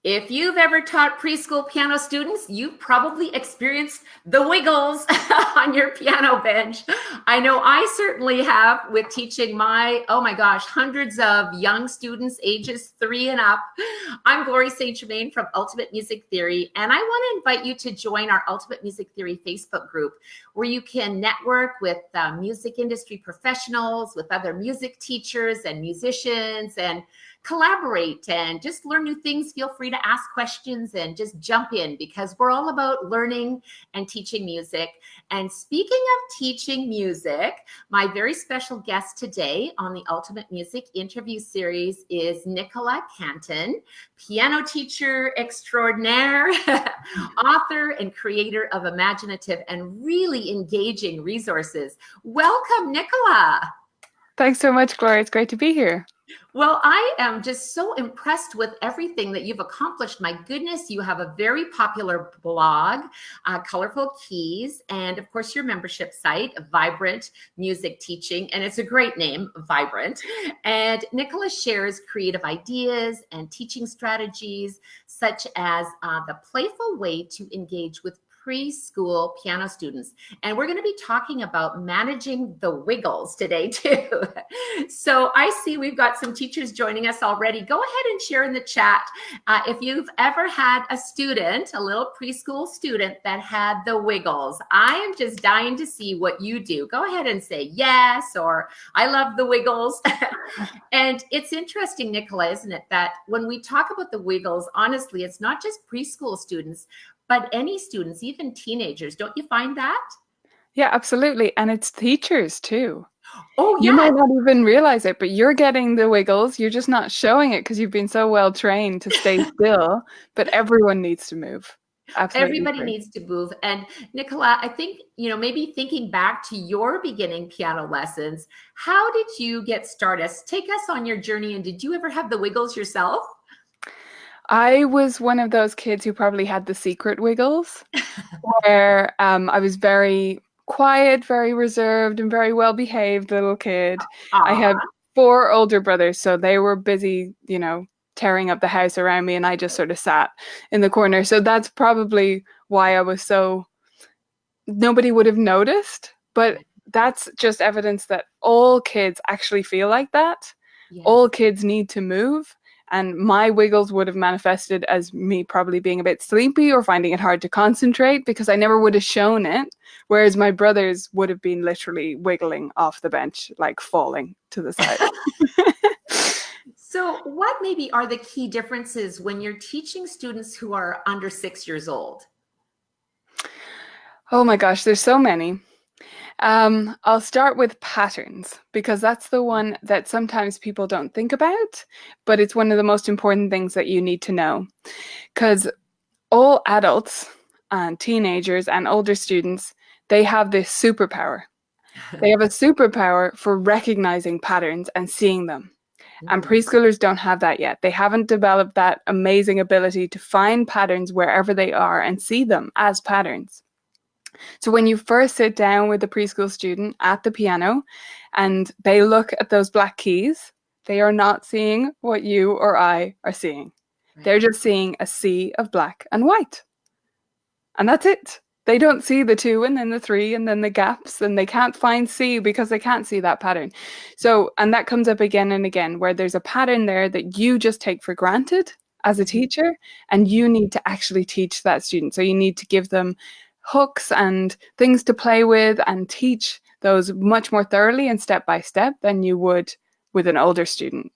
If you've ever taught preschool piano students, you've probably experienced the wiggles on your piano bench. I know I certainly have with teaching oh my gosh, hundreds of young students ages 3 and up. I'm Gloria St. Germain from Ultimate Music Theory, and I want to invite you to join our Ultimate Music Theory Facebook group, where you can network with music industry professionals, with other music teachers and musicians, and collaborate and just learn new things. Feel free to ask questions and just jump in, because we're all about learning and teaching music. And speaking of teaching music, my very special guest today on the Ultimate Music interview series is Nicola Cantan, piano teacher extraordinaire, author and creator of imaginative and really engaging resources. Welcome, Nicola. Thanks so much, Gloria. It's great to be here. Well, I am just so impressed with everything that you've accomplished. My goodness, you have a very popular blog, Colorful Keys, and of course your membership site, Vibrant Music Teaching, and it's a great name, Vibrant. And Nicola shares creative ideas and teaching strategies, such as the playful way to engage with preschool piano students. And we're going to be talking about managing the wiggles today too. So I see we've got some teachers joining us already. Go ahead and share in the chat if you've ever had a student, a little preschool student that had the wiggles. I am just dying to see what you do. Go ahead and say yes, or I love the wiggles. And it's interesting, Nicola, isn't it, that when we talk about the wiggles, honestly, it's not just preschool students, but any students, even teenagers. Don't you find that? Yeah, absolutely. And it's teachers too. Oh, yeah. You might not even realize it, but you're getting the wiggles. You're just not showing it because you've been so well trained to stay still. But everyone needs to move. Absolutely. Everybody needs to move. And Nicola, I think, maybe thinking back to your beginning piano lessons, how did you get started? Take us on your journey. And did you ever have the wiggles yourself? I was one of those kids who probably had the secret wiggles, where I was very quiet, very reserved, and very well-behaved little kid. I had 4 older brothers, so they were busy, tearing up the house around me, and I just sort of sat in the corner. So that's probably why I was nobody would have noticed, but that's just evidence that all kids actually feel like that. Yes. All kids need to move. And my wiggles would have manifested as me probably being a bit sleepy or finding it hard to concentrate, because I never would have shown it. Whereas my brothers would have been literally wiggling off the bench, like falling to the side. So what maybe are the key differences when you're teaching students who are under 6 years old? Oh my gosh, there's so many. I'll start with patterns, because that's the one that sometimes people don't think about, but it's one of the most important things that you need to know. Because all adults and teenagers and older students, they have this superpower. They have a superpower for recognizing patterns and seeing them. And preschoolers don't have that yet. They haven't developed that amazing ability to find patterns wherever they are and see them as patterns. So when you first sit down with a preschool student at the piano and they look at those black keys, they are not seeing what you or I are seeing. Right. They're just seeing a sea of black and white. And that's it. They don't see the 2 and then the 3 and then the gaps, and they can't find C because they can't see that pattern. So, and that comes up again and again, where there's a pattern there that you just take for granted as a teacher, and you need to actually teach that student. So you need to give them hooks and things to play with and teach those much more thoroughly and step by step than you would with an older student.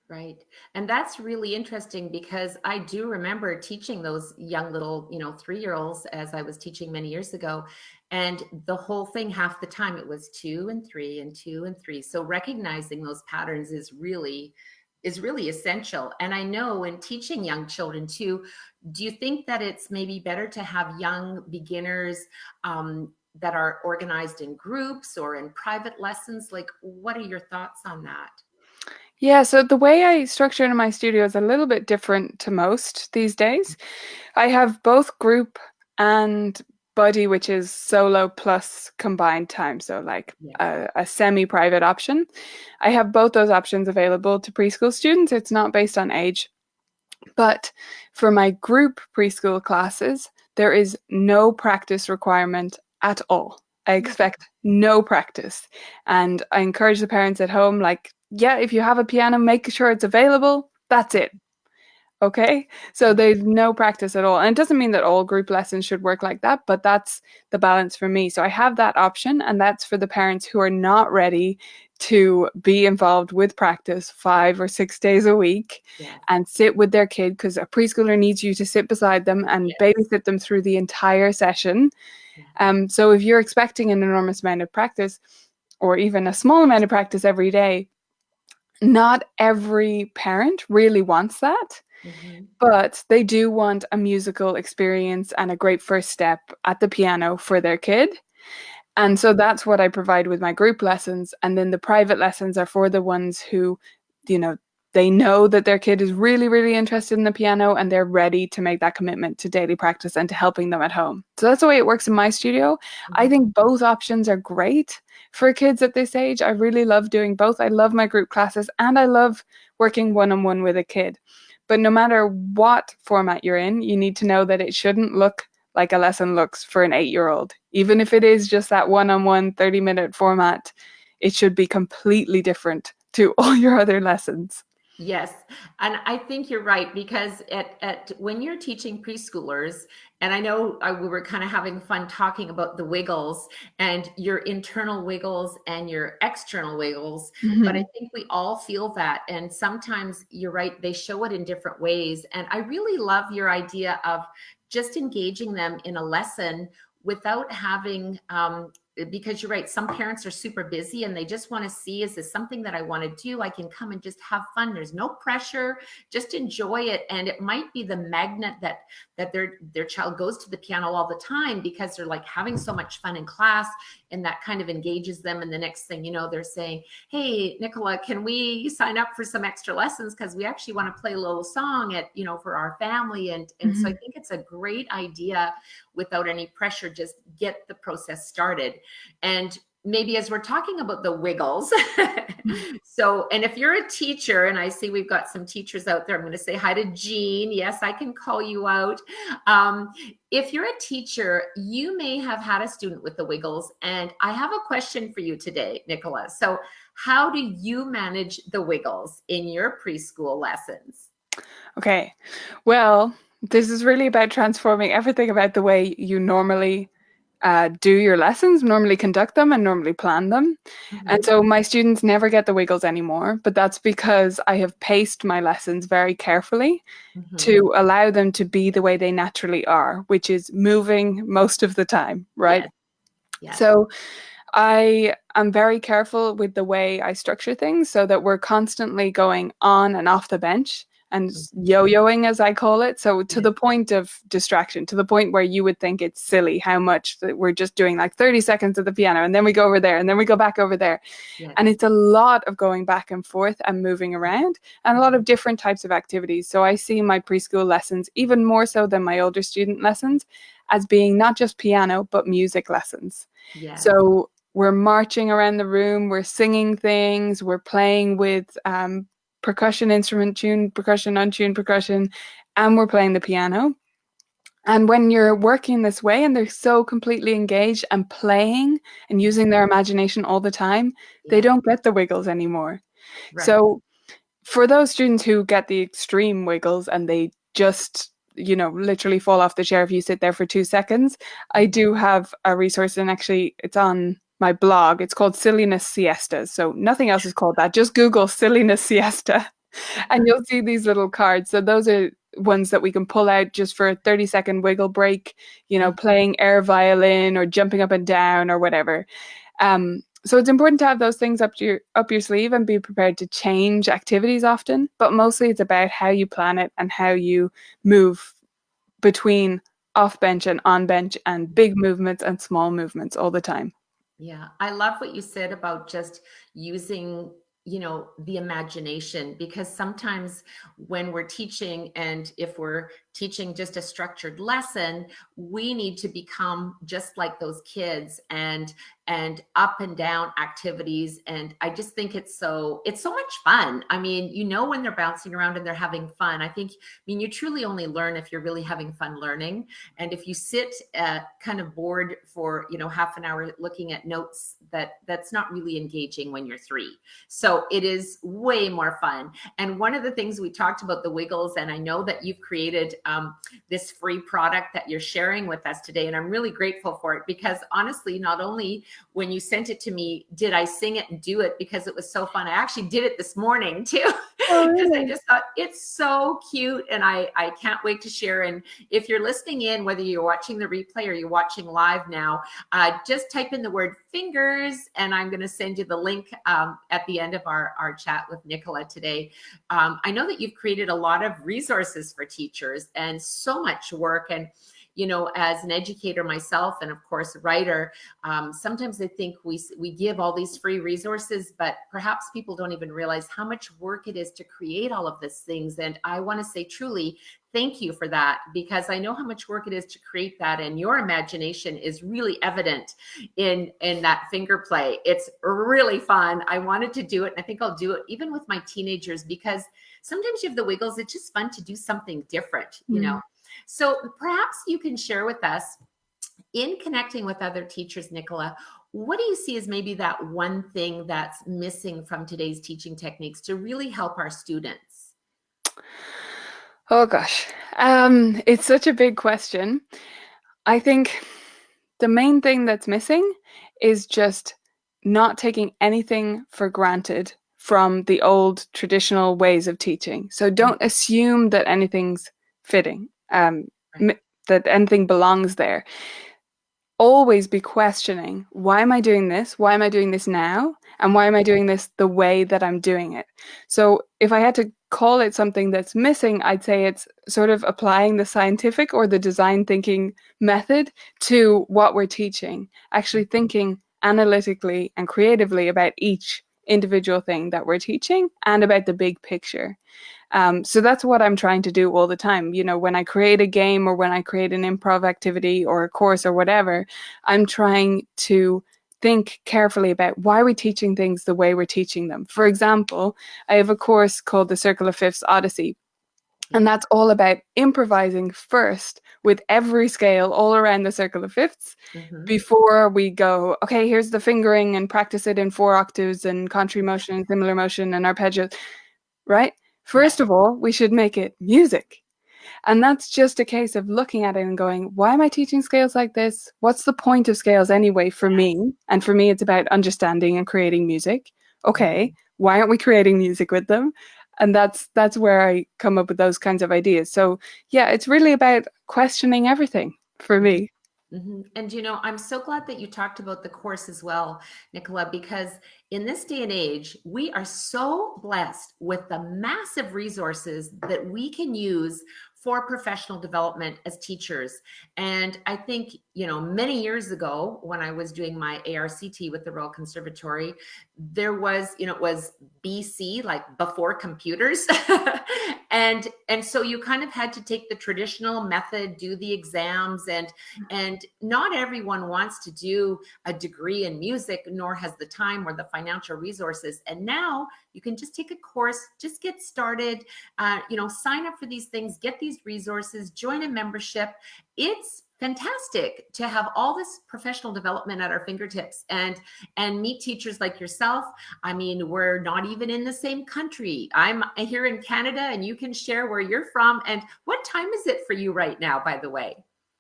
Right. And that's really interesting, because I do remember teaching those young little, 3-year-olds as I was teaching many years ago. And the whole thing, half the time, it was 2 and 3 and 2 and 3. So recognizing those patterns is really essential. And I know in teaching young children too, do you think that it's maybe better to have young beginners that are organized in groups or in private lessons? Like, what are your thoughts on that? Yeah, so the way I structure it in my studio is a little bit different to most these days. I have both group and buddy, which is solo plus combined time. So like a semi-private option. I have both those options available to preschool students. It's not based on age. But for my group preschool classes, there is no practice requirement at all. I expect no practice. And I encourage the parents at home, like, yeah, if you have a piano, make sure it's available. That's it. Okay. So there's no practice at all. And it doesn't mean that all group lessons should work like that, but that's the balance for me. So I have that option, and that's for the parents who are not ready to be involved with practice 5 or 6 days a week Yes. and sit with their kid, because a preschooler needs you to sit beside them and Yes. babysit them through the entire session. Yes. So if you're expecting an enormous amount of practice or even a small amount of practice every day, not every parent really wants that. Mm-hmm. But they do want a musical experience and a great first step at the piano for their kid. And so that's what I provide with my group lessons. And then the private lessons are for the ones who, you know, they know that their kid is really, really interested in the piano and they're ready to make that commitment to daily practice and to helping them at home. So that's the way it works in my studio. I think both options are great for kids at this age. I really love doing both. I love my group classes and I love working one-on-one with a kid. But no matter what format you're in, you need to know that it shouldn't look like a lesson looks for an 8-year-old. Even if it is just that one-on-one 30-minute format, it should be completely different to all your other lessons. Yes, and I think you're right, because at when you're teaching preschoolers, and I know we were kind of having fun talking about the wiggles and your internal wiggles and your external wiggles, but I think we all feel that, and sometimes you're right, they show it in different ways. And I really love your idea of just engaging them in a lesson without having because you're right, some parents are super busy and they just want to see, is this something that I want to do? I can come and just have fun. There's no pressure, just enjoy it. And it might be the magnet that their child goes to the piano all the time because they're like having so much fun in class, and that kind of engages them. And the next thing you know, they're saying, hey, Nicola, can we sign up for some extra lessons? Because we actually want to play a little song for our family. And so I think it's a great idea without any pressure, just get the process started. And maybe as we're talking about the wiggles, and if you're a teacher, and I see we've got some teachers out there, I'm going to say hi to Jean. Yes, I can call you out. If you're a teacher, you may have had a student with the wiggles, and I have a question for you today, Nicola. So how do you manage the wiggles in your preschool lessons? Okay, well, this is really about transforming everything about the way you normally do your lessons, normally conduct them, and normally plan them. And so my students never get the wiggles anymore, but that's because I have paced my lessons very carefully to allow them to be the way they naturally are, which is moving most of the time, right? Yes. Yes. So I am very careful with the way I structure things so that we're constantly going on and off the bench and yo-yoing, as I call it. So to the point of distraction, to the point where you would think it's silly how much that we're just doing like 30 seconds at the piano and then we go over there and then we go back over there. Yes. And it's a lot of going back and forth and moving around and a lot of different types of activities. So I see my preschool lessons, even more so than my older student lessons, as being not just piano, but music lessons. Yes. So we're marching around the room, we're singing things, we're playing with percussion instrument, tuned percussion, untuned percussion, and we're playing the piano. And when you're working this way and they're so completely engaged and playing and using their imagination all the time, they don't get the wiggles anymore. Right. So for those students who get the extreme wiggles and they just, literally fall off the chair if you sit there for 2 seconds, I do have a resource, and actually it's on my blog. It's called Silliness Siestas. So nothing else is called that. Just Google Silliness Siesta and you'll see these little cards. So those are ones that we can pull out just for a 30-second wiggle break, playing air violin or jumping up and down or whatever. So it's important to have those things up your sleeve and be prepared to change activities often. But mostly it's about how you plan it and how you move between off bench and on bench and big movements and small movements all the time. Yeah, I love what you said about just using, the imagination, because sometimes when we're teaching, and if we're teaching just a structured lesson, we need to become just like those kids, and up and down activities. And I just think it's so much fun. I mean, when they're bouncing around and they're having fun, I mean, you truly only learn if you're really having fun learning. And if you sit kind of bored for, half an hour looking at notes, that's not really engaging when you're 3. So it is way more fun. And one of the things we talked about, the Wiggles, and I know that you've created this free product that you're sharing with us today. And I'm really grateful for it, because honestly, not only when you sent it to me did I sing it and do it because it was so fun, I actually did it this morning too. Oh, Because really? I just thought it's so cute, and I can't wait to share. And if you're listening in, whether you're watching the replay or you're watching live now, just type in the word fingers, and I'm going to send you the link at the end of our chat with Nicola today. I know that you've created a lot of resources for teachers and so much work. And as an educator myself, and of course a writer, sometimes I think we give all these free resources, but perhaps people don't even realize how much work it is to create all of these things. And I want to say truly thank you for that, because I know how much work it is to create that, and your imagination is really evident in that finger play. It's really fun. I wanted to do it, and I think I'll do it even with my teenagers, because sometimes you have the Wiggles. It's just fun to do something different, So perhaps you can share with us, in connecting with other teachers, Nicola, what do you see as maybe that one thing that's missing from today's teaching techniques to really help our students? Oh gosh, it's such a big question. I think the main thing that's missing is just not taking anything for granted from the old traditional ways of teaching. So don't assume that anything's fitting, that anything belongs there. Always be questioning, why am I doing this? Why am I doing this now? And why am I doing this the way that I'm doing it? So if I had to call it something that's missing, I'd say it's sort of applying the scientific or the design thinking method to what we're teaching, actually thinking analytically and creatively about each individual thing that we're teaching and about the big picture. So that's what I'm trying to do all the time. When I create a game or when I create an improv activity or a course or whatever, I'm trying to think carefully about why we're teaching things the way we're teaching them. For example, I have a course called the Circle of Fifths Odyssey. And that's all about improvising first with every scale all around the circle of fifths before we go, okay, here's the fingering, and practice it in 4 octaves and contrary motion and similar motion and arpeggio, right? First of all, we should make it music. And that's just a case of looking at it and going, why am I teaching scales like this? What's the point of scales anyway for me? And for me, it's about understanding and creating music. Okay, why aren't we creating music with them? And that's where I come up with those kinds of ideas. So yeah, it's really about questioning everything for me. And I'm so glad that you talked about the course as well, Nicola, because in this day and age, we are so blessed with the massive resources that we can use for professional development as teachers. And I think, many years ago, when I was doing my ARCT with the Royal Conservatory, there was, it was BC, like before computers. and so you kind of had to take the traditional method, do the exams, and not everyone wants to do a degree in music, nor has the time or the financial resources. And now you can just take a course, just get started, sign up for these things, get these resources, join a membership. It's fantastic to have all this professional development at our fingertips and meet teachers like yourself. I mean, we're not even in the same country. I'm here in Canada, and you can share where you're from. And what time is it for you right now, by the way?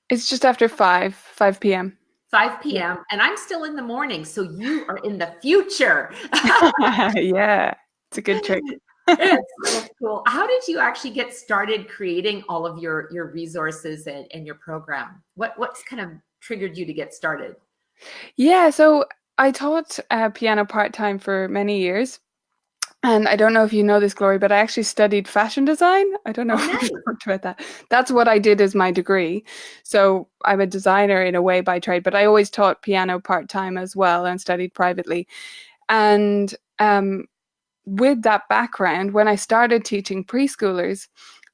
It's just after 5 p.m. 5 p.m. And I'm still in the morning. So you are in the future. Yeah, it's a good trick. It's so cool. How did you actually get started creating all of your resources and your program? What's kind of triggered you to get started? Yeah, so I taught piano part-time for many years. And I don't know if you know this, Glory, but I actually studied fashion design. I don't know Oh, if nice. we've talked about that. That's what I did as my degree. So I'm a designer in a way by trade, but I always taught piano part-time as well and studied privately. And with that background, when I started teaching preschoolers,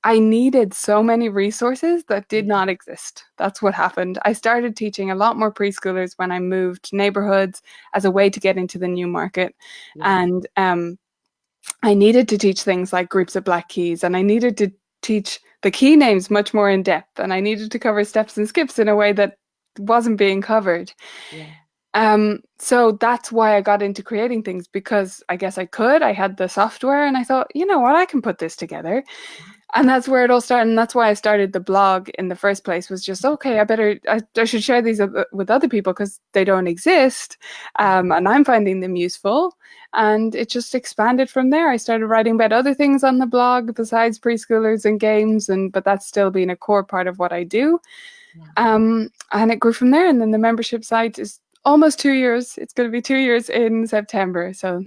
I needed so many resources that did not exist. That's what happened. I started teaching a lot more preschoolers when I moved neighborhoods as a way to get into the new market. Yes. And I needed to teach things like groups of black keys, and I needed to teach the key names much more in depth, and I needed to cover steps and skips in a way that wasn't being covered. Yeah. So that's why I got into creating things, because I guess I could. I had the software, and I thought, you know what, I can put this together. And that's where it all started. And that's why I started the blog in the first place, was just, okay, I should share these with other people because they don't exist. And I'm finding them useful. And it just expanded from there. I started writing about other things on the blog besides preschoolers and games, but that's still been a core part of what I do. Yeah. And it grew from there. And then the membership site is almost 2 years. It's going to be 2 years in September. So,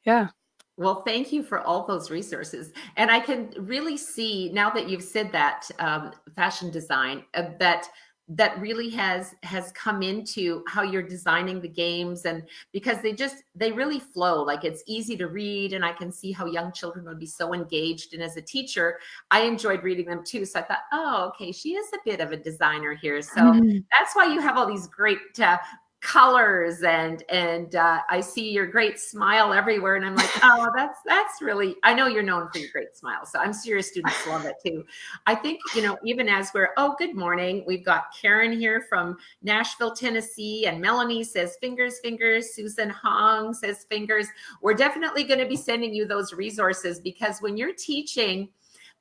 yeah. Well, thank you for all those resources. And I can really see now that you've said that fashion design, that really has come into how you're designing the games, and because they really flow. Like, it's easy to read, and I can see how young children would be so engaged. And as a teacher, I enjoyed reading them too. So I thought, oh, okay, she is a bit of a designer here. So that's why you have all these great colors, and I see your great smile everywhere, and I'm like, oh, that's really, I know you're known for your great smile, so I'm sure your students love it too. I think, even as good morning, we've got Karen here from Nashville, Tennessee, and Melanie says fingers, Susan Hong says fingers. We're definitely going to be sending you those resources, because when you're teaching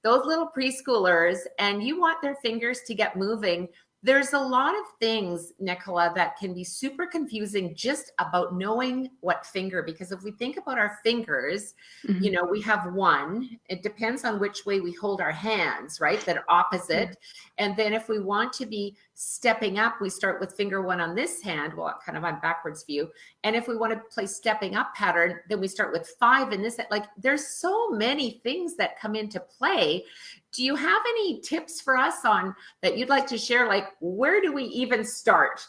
those little preschoolers and you want their fingers to get moving, there's a lot of things, Nicola, that can be super confusing just about knowing what finger, because if we think about our fingers, we have one. It depends on which way we hold our hands, right? That are opposite. And then if we want to be stepping up, we start with finger one on this hand. Well, kind of on backwards view. And if we want to play stepping up pattern, then we start with 5 in this. Like, there's so many things that come into play. Do you have any tips for us on that you'd like to share? Like, where do we even start?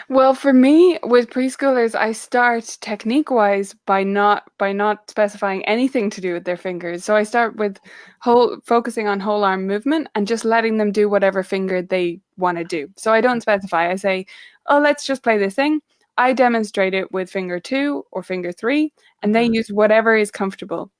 Well, for me, with preschoolers, I start technique-wise by not specifying anything to do with their fingers. So I start with focusing on whole arm movement and just letting them do whatever finger they want to do. So I don't specify. I say, oh, let's just play this thing. I demonstrate it with finger 2 or finger 3, and they use whatever is comfortable.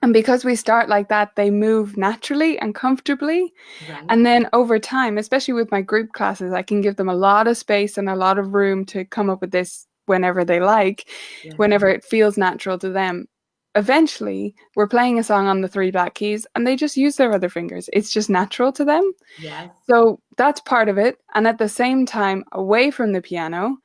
And because we start like that, they move naturally and comfortably. Right. And then over time, especially with my group classes, I can give them a lot of space and a lot of room to come up with this whenever they like, whenever it feels natural to them. Eventually, we're playing a song on the 3 black keys and they just use their other fingers. It's just natural to them. Yes. So that's part of it. And at the same time, away from the piano,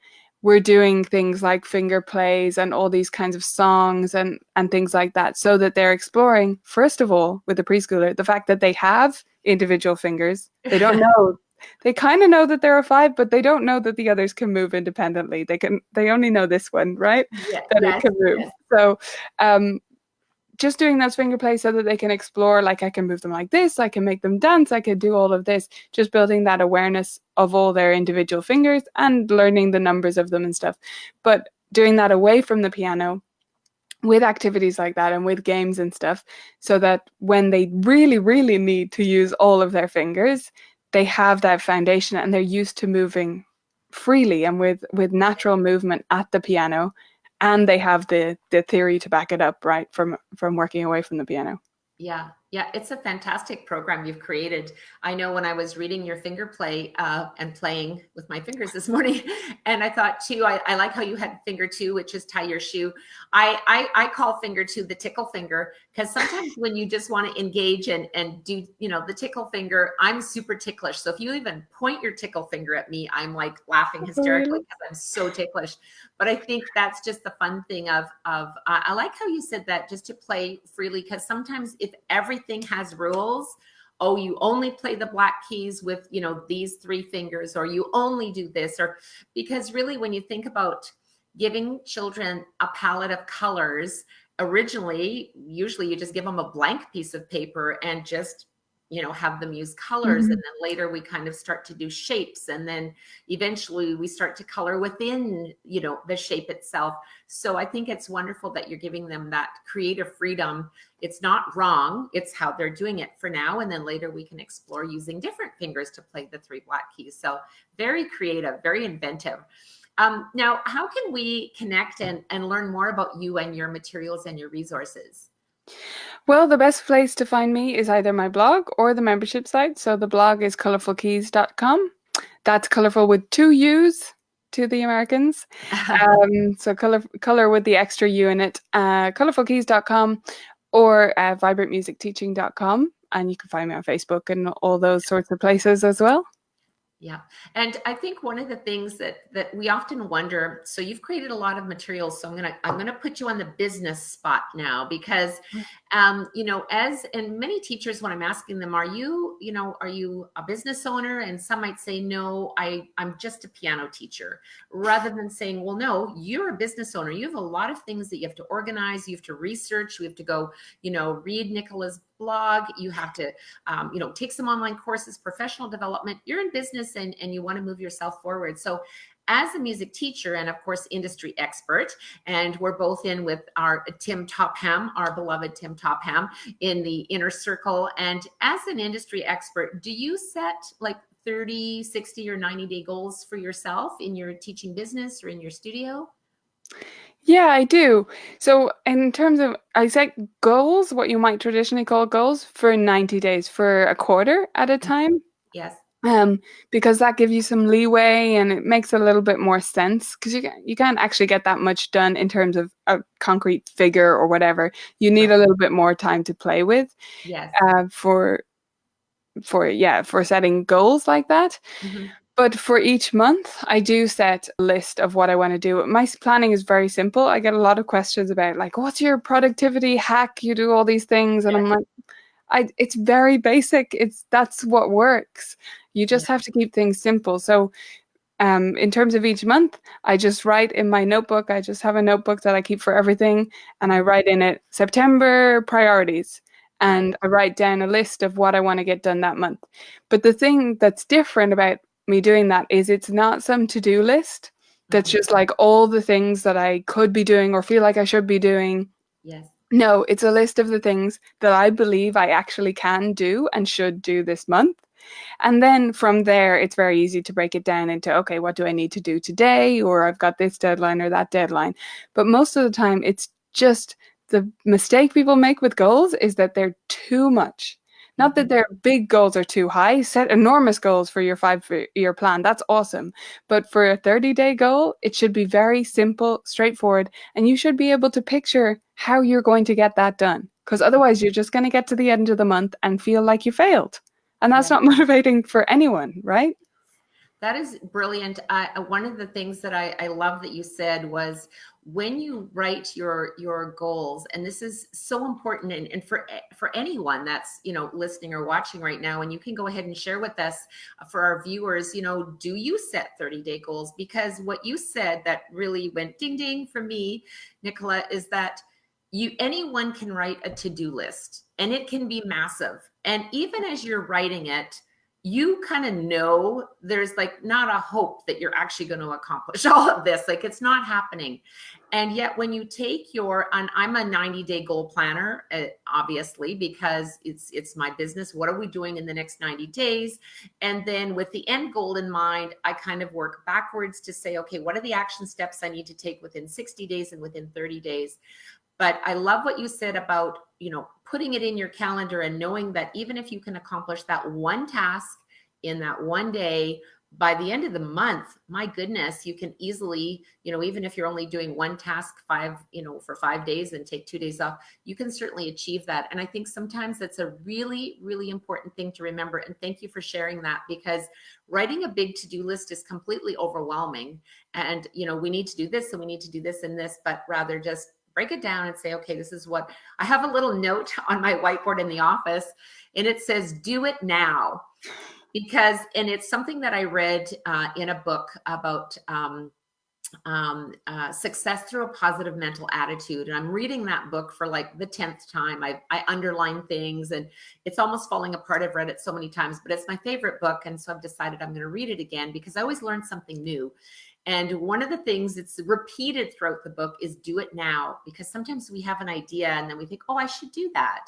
we're doing things like Fingerplays and all these kinds of songs and things like that, so that they're exploring, first of all, with the preschooler, the fact that they have individual fingers. They don't know. They kind of know that there are 5, but they don't know that the others can move independently. They only know this one, right? That it can move. So just doing those finger plays so that they can explore, like, I can move them like this, I can make them dance, I can do all of this, just building that awareness of all their individual fingers and learning the numbers of them and stuff. But doing that away from the piano with activities like that and with games and stuff, so that when they really, really need to use all of their fingers, they have that foundation and they're used to moving freely and with natural movement at the piano. And they have the theory to back it up, right, from working away from the piano. Yeah, it's a fantastic program you've created. I know when I was reading your finger play and playing with my fingers this morning, and I thought too, I like how you had finger 2, which is tie your shoe. I call finger 2 the tickle finger, because sometimes when you just want to engage and do, the tickle finger, I'm super ticklish. So if you even point your tickle finger at me, I'm like laughing hysterically because I'm so ticklish. But I think that's just the fun thing of I like how you said that, just to play freely, because sometimes if everything has rules, oh, you only play the black keys with, these 3 fingers, or you only do this, or because really when you think about giving children a palette of colors, originally, usually you just give them a blank piece of paper and just have them use colors, and then later we kind of start to do shapes, and then eventually we start to color within, the shape itself. So I think it's wonderful that you're giving them that creative freedom. It's not wrong. It's how they're doing it for now. And then later we can explore using different fingers to play the 3 black keys. So very creative, very inventive. Now, how can we connect and learn more about you and your materials and your resources? Well, the best place to find me is either my blog or the membership site. So the blog is colorfulkeys.com. That's colorful with 2 U's to the Americans. So color with the extra U in it. Colorfulkeys.com or vibrantmusicteaching.com. And you can find me on Facebook and all those sorts of places as well. Yeah. And I think one of the things that we often wonder, so you've created a lot of materials. So I'm gonna put you on the business spot now, because and many teachers, when I'm asking them, are you a business owner? And some might say, no, I'm just a piano teacher, rather than saying, well, no, you're a business owner. You have a lot of things that you have to organize, you have to research, you have to go, read Nicola's blog, you have to take some online courses, professional development. You're in business and you want to move yourself forward. So as a music teacher and of course industry expert, and we're both in with our Tim Topham, our beloved Tim Topham, in the inner circle. And as an industry expert, do you set like 30, 60 or 90-day goals for yourself in your teaching business or in your studio? Yeah, I do. So in terms of, I set goals, what you might traditionally call goals, for 90 days, for a quarter at a time. Yes. Because that gives you some leeway and it makes a little bit more sense, because you can't actually get that much done in terms of a concrete figure or whatever. You need a little bit more time to play with. Yes. For setting goals like that. But for each month, I do set a list of what I want to do. My planning is very simple. I get a lot of questions about, like, what's your productivity hack? You do all these things. And I'm like, it's very basic. That's what works. You just have to keep things simple. So in terms of each month, I just write in my notebook. I just have a notebook that I keep for everything. And I write in it September priorities. And I write down a list of what I want to get done that month. But the thing that's different about me doing that is it's not some to-do list that's just like all the things that I could be doing or feel like I should be doing. Yes. No, it's a list of the things that I believe I actually can do and should do this month. And then from there, it's very easy to break it down into, okay, what do I need to do today? Or I've got this deadline or that deadline. But most of the time, it's just the mistake people make with goals is that they're too much. Not that their big goals are too high. Set enormous goals for your 5-year plan. That's awesome. But for a 30-day goal, it should be very simple, straightforward, and you should be able to picture how you're going to get that done. Because otherwise, you're just going to get to the end of the month and feel like you failed. And that's not motivating for anyone, right? That is brilliant. One of the things that I love that you said was, when you write your goals, and this is so important, and for anyone that's listening or watching right now, and you can go ahead and share with us, for our viewers, do you set 30-day goals? Because what you said that really went ding ding for me, Nicola, is that anyone can write a to-do list, and it can be massive. And even as you're writing it, you kind of know there's like not a hope that you're actually going to accomplish all of this. Like, it's not happening. And yet when you take and I'm a 90-day goal planner, obviously, because it's my business. What are we doing in the next 90 days? And then with the end goal in mind, I kind of work backwards to say, okay, what are the action steps I need to take within 60 days and within 30 days? But I love what you said about, putting it in your calendar and knowing that even if you can accomplish that one task in that one day, by the end of the month, my goodness, you can easily, even if you're only doing one task for 5 days and take 2 days off, you can certainly achieve that. And I think sometimes that's a really, really important thing to remember. And thank you for sharing that, because writing a big to-do list is completely overwhelming. And, we need to do this and we need to do this and this, but rather just break it down and say, okay, this is what I have. A little note on my whiteboard in the office, and it says, do it now. And it's something that I read in a book about Success Through a Positive Mental Attitude. And I'm reading that book for like the 10th time. I underline things and it's almost falling apart. I've read it so many times, but it's my favorite book. And so I've decided I'm going to read it again because I always learn something new. And one of the things that's repeated throughout the book is do it now, because sometimes we have an idea and then we think, oh, I should do that.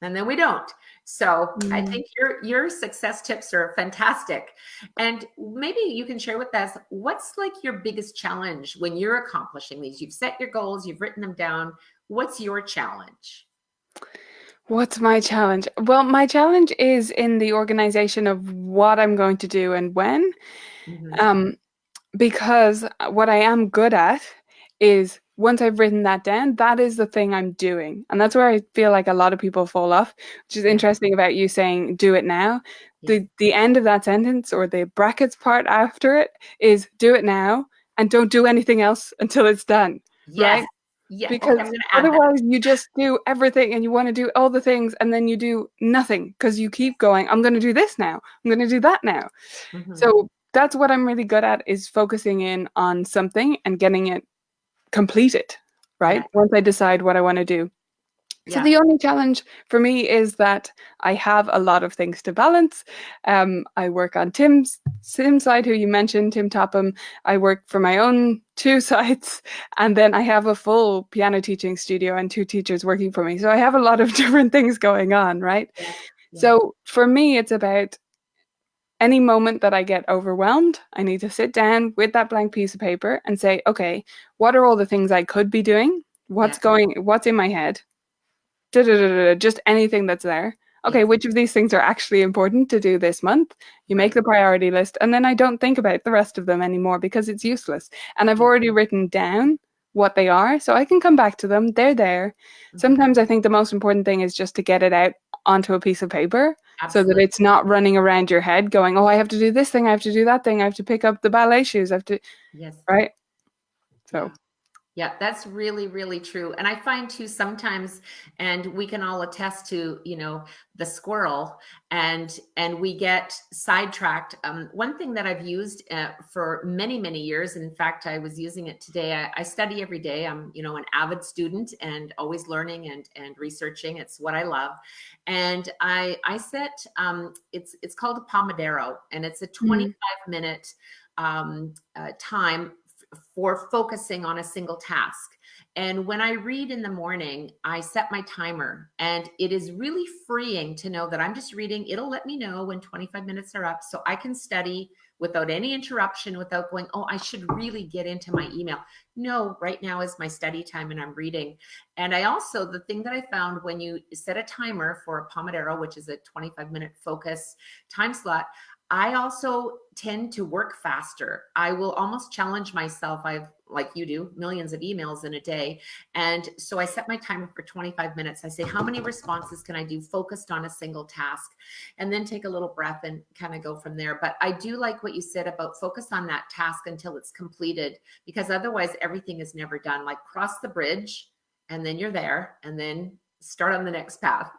And then we don't. So I think your success tips are fantastic. And maybe you can share with us, what's like your biggest challenge when you're accomplishing these? You've set your goals, you've written them down. What's your challenge? What's my challenge? Well, my challenge is in the organization of what I'm going to do and when. Because what I am good at is once I've written that down, that is the thing I'm doing. And that's where I feel like a lot of people fall off, which is interesting about you saying do it now. The end of that sentence or the brackets part after it is do it now and don't do anything else until it's done. Yes. Right? Yeah. Because Okay, otherwise you just do everything and you want to do all the things and then you do nothing because you keep going, I'm going to do this now. I'm going to do that now. So that's what I'm really good at, is focusing in on something and getting it completed, right? Once I decide what I want to do. So the only challenge for me is that I have a lot of things to balance. I work on Tim's side, who you mentioned, Tim Topham. I work for my own 2 sites, and then I have a full piano teaching studio and 2 teachers working for me. So I have a lot of different things going on, right? So for me, it's about any moment that I get overwhelmed, I need to sit down with that blank piece of paper and say, okay, what are all the things I could be doing? What's in my head? Just anything that's there. Okay, which of these things are actually important to do this month? You make the priority list, and then I don't think about the rest of them anymore because it's useless. And I've already written down what they are, so I can come back to them. They're there. Sometimes I think the most important thing is just to get it out onto a piece of paper. Absolutely. So that it's not running around your head going, oh, I have to do this thing, I have to do that thing, I have to pick up the ballet shoes, I have to, right? So. Yeah, that's really, really true. And I find too sometimes, and we can all attest to, the squirrel, and we get sidetracked. One thing that I've used for many, many years, and in fact, I was using it today. I study every day. I'm, an avid student and always learning and researching. It's what I love. And I set, it's called a Pomodoro, and it's a 25-minute time for focusing on a single task. And when I read in the morning, I set my timer, and it is really freeing to know that I'm just reading. It'll let me know when 25 minutes are up, so I can study without any interruption, without going, oh, I should really get into my email. No, right now is my study time and I'm reading. And I also, the thing that I found, when you set a timer for a Pomodoro, which is a 25-minute focus time slot, I also tend to work faster. I will almost challenge myself. I've, like you do, millions of emails in a day. And so I set my timer for 25 minutes. I say, how many responses can I do focused on a single task? And then take a little breath and kind of go from there. But I do like what you said about focus on that task until it's completed, because otherwise everything is never done. Like cross the bridge and then you're there, and then start on the next path,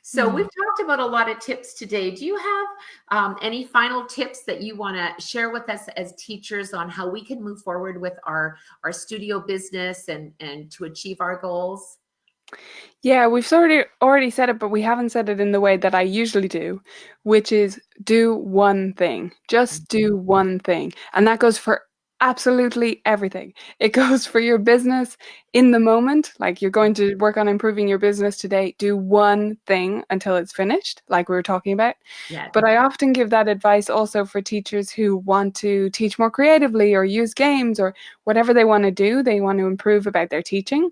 So we've talked about a lot of tips today. Do you have any final tips that you want to share with us as teachers on how we can move forward with our studio business and to achieve our goals? Yeah, we've already said it, but we haven't said it in the way that I usually do, which is do one thing. Just do one thing. And that goes for absolutely everything. It goes for your business in the moment. Like, you're going to work on improving your business today. Do one thing until it's finished, like we were talking about. But I often give that advice also for teachers who want to teach more creatively or use games or whatever they want to do. They want to improve about their teaching.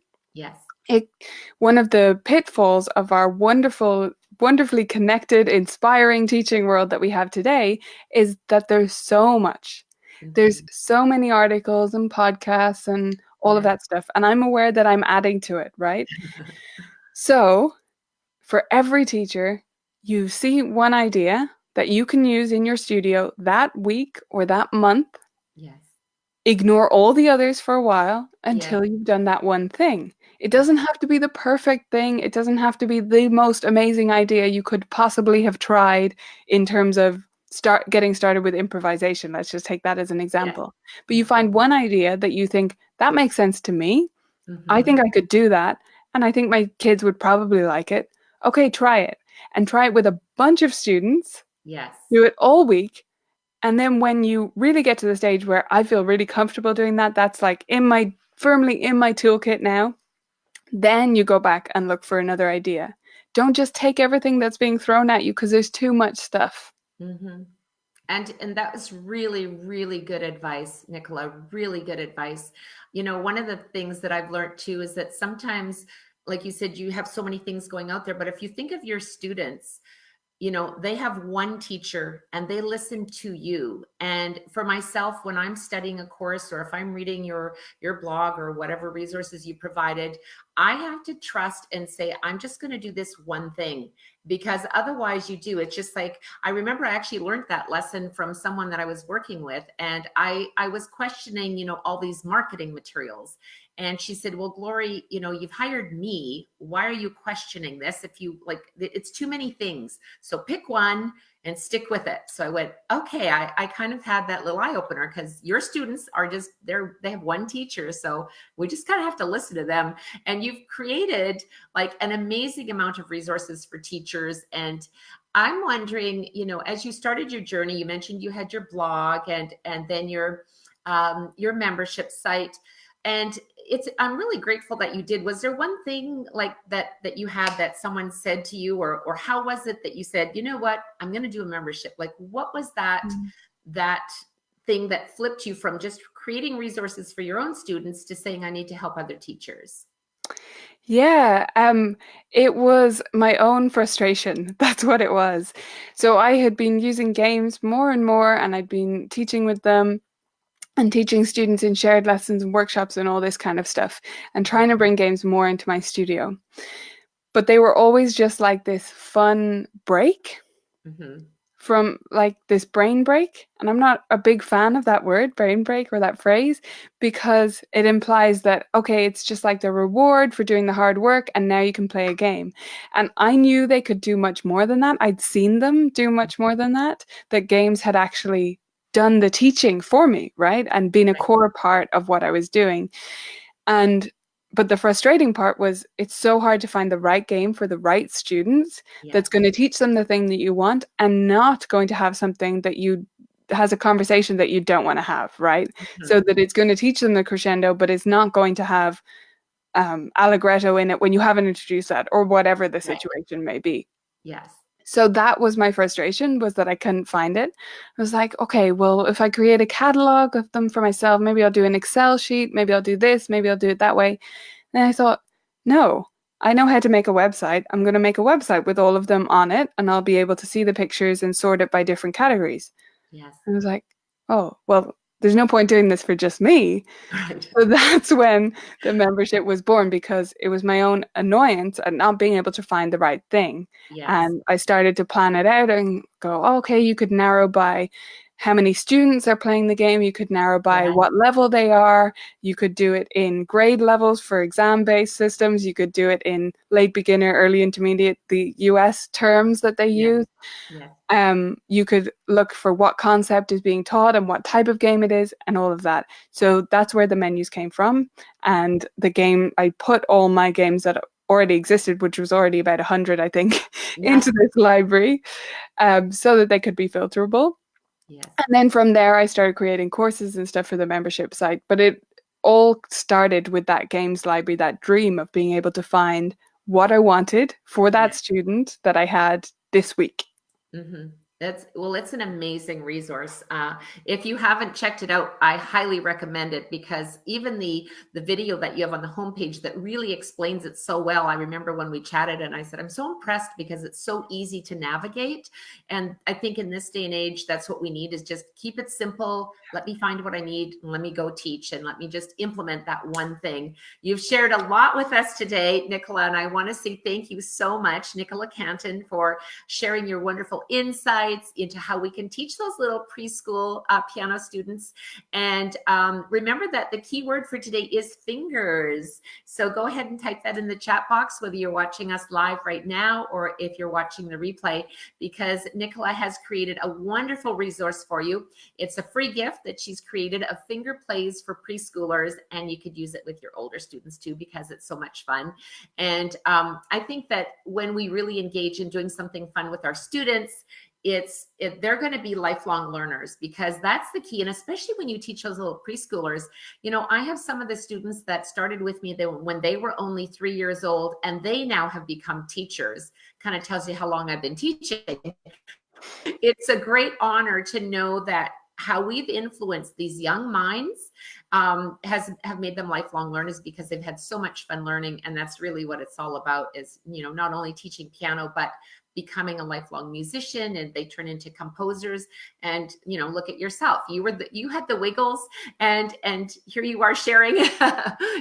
One of the pitfalls of our wonderfully connected, inspiring teaching world that we have today is that there's so much. There's so many articles and podcasts and all of that stuff. And I'm aware that I'm adding to it, right? So for every teacher, you see one idea that you can use in your studio that week or that month. Ignore all the others for a while until you've done that one thing. It doesn't have to be the perfect thing. It doesn't have to be the most amazing idea you could possibly have tried in terms of getting started with improvisation. Let's just take that as an Yeah. example. But you Yeah. find one idea that you think that makes sense to me. I Hmm. think I could do that, and I think my kids would probably like it. Okay, try it. And try it with a bunch of students. Yes. Do it all week. And then when you really get to the stage where I feel really comfortable doing that, that's like firmly in my toolkit now, then you go back and look for another idea. Don't just take everything that's being thrown at you because there's too much stuff. Hmm. And that was really, really good advice, Nicola. Really good advice. One of the things that I've learned too is that sometimes, like you said, you have so many things going out there, but if you think of your students, they have one teacher and they listen to you. And for myself, when I'm studying a course or if I'm reading your blog or whatever resources you provided, I have to trust and say, I'm just going to do this one thing, because otherwise you do. It's just like, I remember I actually learned that lesson from someone that I was working with, and I was questioning, all these marketing materials. And she said, well, Glory, you've hired me. Why are you questioning this? If you like, it's too many things. So pick one and stick with it. So I went, okay, I kind of had that little eye opener, because your students are just, they have one teacher. So we just kind of have to listen to them. And you've created like an amazing amount of resources for teachers. And I'm wondering, as you started your journey, you mentioned you had your blog and then your membership site. And I'm really grateful that you did. Was there one thing like that you had that someone said to you, or how was it that you said, you know what, I'm going to do a membership? Like, what was that thing that flipped you from just creating resources for your own students to saying, I need to help other teachers? Yeah, it was my own frustration. That's what it was. So I had been using games more and more, and I'd been teaching with them and teaching students in shared lessons and workshops and all this kind of stuff, and trying to bring games more into my studio. But they were always just like this fun break Mm-hmm. from like this brain break. And I'm not a big fan of that word, brain break, or that phrase, because it implies that, okay, it's just like the reward for doing the hard work and now you can play a game. And I knew they could do much more than that. I'd seen them do much more than that, that games had actually done the teaching for me, right? And been a Right. core part of what I was doing. And but the frustrating part was it's so hard to find the right game for the right students that's Yes. going to teach them the thing that you want and not going to have something that you has a conversation that you don't want to have, right? So Mhm. that it's going to teach them the crescendo, but it's not going to have allegretto in it when you haven't introduced that, or whatever the Right. situation may be. Yes. So that was my frustration, was that I couldn't find it. I was like, okay, well, if I create a catalog of them for myself, maybe I'll do an Excel sheet, maybe I'll do this, maybe I'll do it that way. And I thought, no, I know how to make a website. I'm going to make a website with all of them on it, and I'll be able to see the pictures and sort it by different categories. Yes. And I was like, oh, well, there's no point doing this for just me. Right. So that's when the membership was born, because it was my own annoyance at not being able to find the right thing. Yes. And I started to plan it out and go, oh, okay, you could narrow by how many students are playing the game. You could narrow by Yes. what level they are. You could do it in grade levels for exam-based systems. You could do it in late beginner, early intermediate, the US terms that they Yes. use. Yes. You could look for what concept is being taught and what type of game it is and all of that. So that's where the menus came from. And the game, I put all my games that already existed, which was already about 100, I think, Yes. into this library, so that they could be filterable. Yes. And then from there, I started creating courses and stuff for the membership site. But it all started with that games library, that dream of being able to find what I wanted for that Yes. student that I had this week. Mm-hmm. It's an amazing resource. If you haven't checked it out, I highly recommend it, because even the video that you have on the homepage that really explains it so well. I remember when we chatted and I said, I'm so impressed because it's so easy to navigate. And I think in this day and age, that's what we need, is just keep it simple. Let me find what I need and let me go teach, and let me just implement that one thing. You've shared a lot with us today, Nicola, and I want to say thank you so much, Nicola Cantan, for sharing your wonderful insights insights into how we can teach those little preschool piano students. And remember that the key word for today is fingers. So go ahead and type that in the chat box, whether you're watching us live right now or if you're watching the replay, because Nicola has created a wonderful resource for you. It's a free gift that she's created of Fingerplays for preschoolers, and you could use it with your older students too, because it's so much fun. And I think that when we really engage in doing something fun with our students, they're going to be lifelong learners, because that's the key. And especially when you teach those little preschoolers, you know, I have some of the students that started with me when they were only 3 years old, and they now have become teachers. Kind of tells you how long I've been teaching. It's a great honor to know that how we've influenced these young minds have made them lifelong learners, because they've had so much fun learning. And that's really what it's all about, is, you know, not only teaching piano, but becoming a lifelong musician, and they turn into composers. And, you know, look at yourself. You had the wiggles, and here you are sharing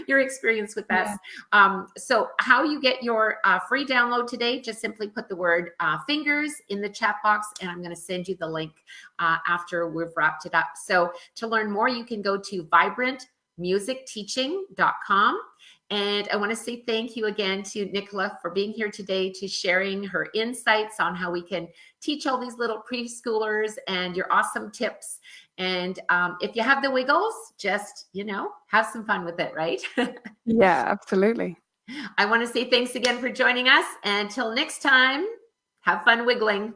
your experience with us. Yeah. So how you get your free download today, just simply put the word fingers in the chat box, and I'm going to send you the link after we've wrapped it up. So to learn more, you can go to vibrantmusicteaching.com. And I want to say thank you again to Nicola for being here today, to sharing her insights on how we can teach all these little preschoolers, and your awesome tips. And if you have the wiggles, just, you know, have some fun with it, right? Yeah, absolutely. I want to say thanks again for joining us. Until next time, have fun wiggling.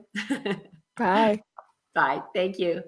Bye. Bye. Thank you.